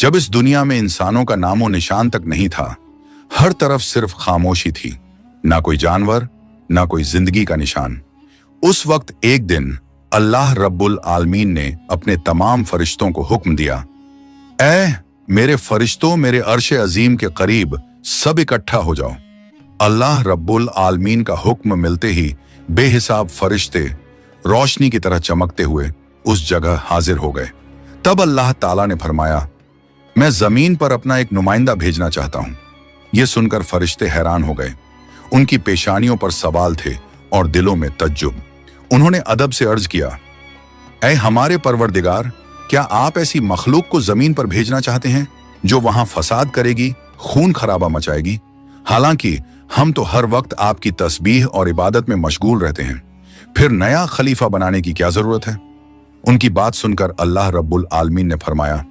जब इस दुनिया में इंसानों का नामो निशान तक नहीं था, हर तरफ सिर्फ खामोशी थी, ना कोई जानवर, ना कोई जिंदगी का निशान। उस वक्त एक दिन अल्लाह रब्बुल आलमीन ने अपने तमाम फरिश्तों को हुक्म दिया, ऐ मेरे फरिश्तों, मेरे अर्श अजीम के करीब सब इकट्ठा हो जाओ। अल्लाह रब्बुल आलमीन का हुक्म मिलते ही बेहिसाब फरिश्ते रोशनी की तरह चमकते हुए उस जगह हाजिर हो गए। तब अल्लाह ताला ने फरमाया, मैं जमीन पर अपना एक नुमाइंदा भेजना चाहता हूं। यह सुनकर फरिश्ते हैरान हो गए। उनकी पेशानियों पर सवाल थे और दिलों में तज्जुब। उन्होंने अदब से अर्ज किया, ऐ हमारे परवरदिगार, क्या आप ऐसी मखलूक को जमीन पर भेजना चाहते हैं जो वहां फसाद करेगी, खून खराबा मचाएगी? हालांकि हम तो हर वक्त आपकी तस्बीह और इबादत में मशगूल रहते हैं, फिर नया खलीफा बनाने की क्या जरूरत है? उनकी बात सुनकर अल्लाह रब्बुल आलमीन ने फरमाया,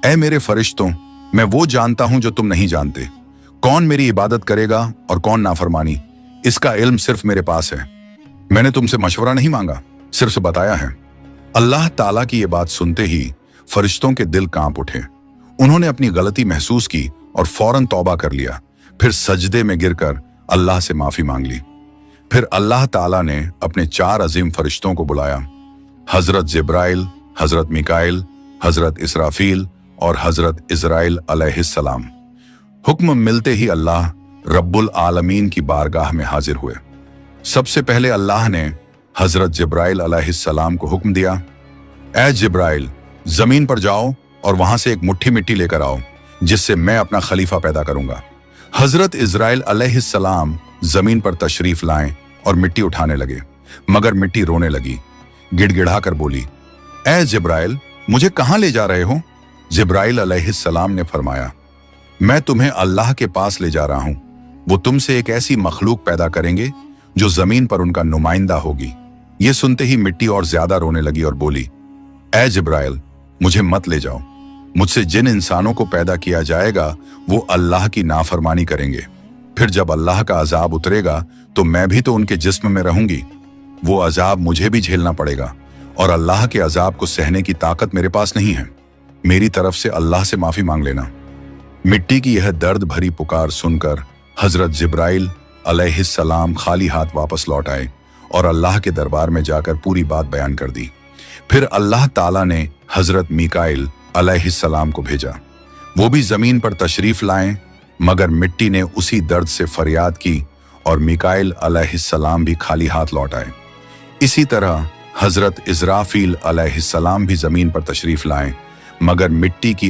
ऐ मेरे फरिश्तों, मैं वो जानता हूं जो तुम नहीं जानते। कौन मेरी इबादत करेगा और कौन नाफरमानी, इसका इल्म सिर्फ मेरे पास है। मैंने तुमसे मशवरा नहीं मांगा, सिर्फ बताया है। अल्लाह ताला की ये बात सुनते ही फरिश्तों के दिल कांप उठे। उन्होंने अपनी गलती महसूस की और फौरन तौबा कर लिया। फिर सजदे में गिरकर अल्लाह से माफी मांग ली। फिर अल्लाह ताला ने अपने 4 अजीम फरिश्तों को बुलाया, हजरत जिब्राइल, हजरत मिकाइल, हजरत इसराफील और हजरत इजराइल अलैहिस्सलाम। हुक्म मिलते ही अल्लाह रब्बुल आलमीन की बारगाह में हाजिर हुए। सबसे पहले अल्लाह ने हजरत जिब्राइल अलैहिस्सलाम को हुक्म दिया, ऐ जिब्राइल, जमीन पर जाओ और वहां से एक मुट्ठी मिट्टी लेकर आओ, जिससे मैं अपना खलीफा पैदा करूंगा। हजरत इजराइल अलैहिस्सलाम जमीन पर तशरीफ लाएं और मिट्टी उठाने लगे, मगर मिट्टी रोने लगी। गिड़गिड़ाकर बोली, ऐ जिब्राइल, मुझे कहां ले जा रहे हो? जिब्राइल अलैहिस्सलाम ने फरमाया, मैं तुम्हें अल्लाह के पास ले जा रहा हूं। वो तुमसे एक ऐसी मखलूक पैदा करेंगे जो जमीन पर उनका नुमाइंदा होगी। ये सुनते ही मिट्टी और ज्यादा रोने लगी और बोली, ऐ जिब्राइल, मुझे मत ले जाओ। मुझसे जिन इंसानों को पैदा किया जाएगा वो अल्लाह की नाफरमानी करेंगे। फिर जब अल्लाह का अजाब उतरेगा तो मैं भी तो उनके जिस्म में रहूंगी। वो अजाब मुझे भी झेलना पड़ेगा और अल्लाह के अजाब को सहने की ताकत मेरे पास नहीं है। मेरी तरफ से अल्लाह से माफी मांग लेना। मिट्टी की यह दर्द भरी पुकार सुनकर हजरत जिब्राइल अलैहिस्सलाम खाली हाथ वापस लौट आए और अल्लाह के दरबार में जाकर पूरी बात बयान कर दी। फिर अल्लाह ताला ने हजरत मिकाइल अलैहिस्सलाम को भेजा। वो भी जमीन पर तशरीफ लाएं, मगर मिट्टी ने उसी दर्द से फरियाद की और मिकाइल अलैहिस्सलाम भी खाली हाथ लौट आए। इसी तरह हजरत इजराफील अलैहिस्सलाम भी जमीन पर तशरीफ लाएं, मगर मिट्टी की